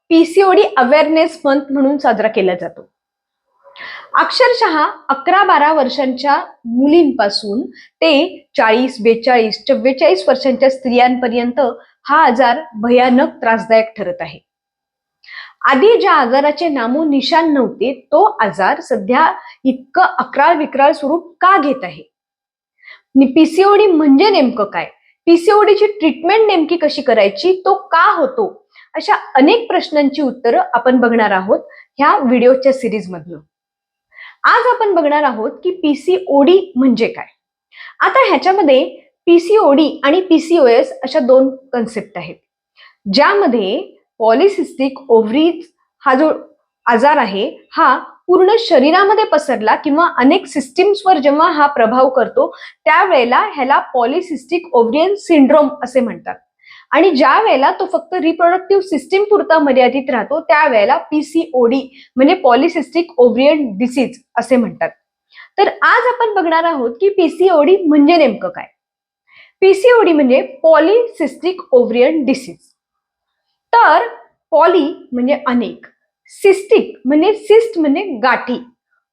PCOD awareness month म्हणून साजरा केला जातो. अक्षरशः 11-12 वर्षांच्या मुलींपासून ते 40, 42, 44 वर्षांच्या स्त्रियांपर्यंत हा आजार भयानक त्रासदायक ठरत आहे. आधी ज्या आजाराचे नामोनिशाण नव्हते तो आजार सध्या इतकं अक्राळ विक्राळ स्वरूप का घेत आहे? पीसीओडी म्हणजे नेमकं काय? पीसीओडीची ट्रीटमेंट नेमकी कशी करायची? तो का होतो? अशा अनेक प्रश्नांची उत्तरं आपण बघणार आहोत ह्या व्हिडिओच्या सिरीज मधनं. आज आपण बघणार आहोत की पीसीओडी म्हणजे काय. आता ह्याच्यामध्ये पीसीओडी आणि पीसीओएस अशा दोन कन्सेप्ट आहेत, ज्यामध्ये पॉलिसिस्टिक ओव्हरीज हा जो आजार आहे हा पूर्ण शरीरामध्ये पसरला किंवा अनेक सिस्टीम्सवर जेव्हा हा प्रभाव करतो त्यावेळेला ह्याला पॉलिसिस्टिक ओव्हरियन सिंड्रोम असे म्हणतात. आणि ज्या वेळेला तो फक्त रिप्रोडक्टिव्ह सिस्टीम पुरता मर्यादित राहतो त्यावेळेला पीसीओडी म्हणजे पॉलिसिस्टिक ओव्हरियन डिसीज असे म्हणतात. तर आज आपण बघणार आहोत की पीसीओडी म्हणजे नेमकं काय. पीसीओडी म्हणजे पॉलिसिस्टिक ओव्हरियन डिसीज. तर पॉली म्हणजे अनेक, सिस्टिक म्हणजे सिस्ट म्हणजे गाठी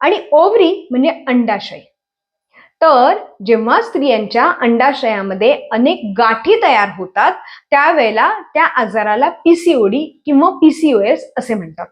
आणि ओव्हरी म्हणजे अंडाशय. तर जेव्हा स्त्रियांच्या अंडाशयामध्ये अनेक गाठी तयार होतात त्यावेळेला त्या आजाराला पीसीओडी किंवा पीसीओएस असे म्हणतात.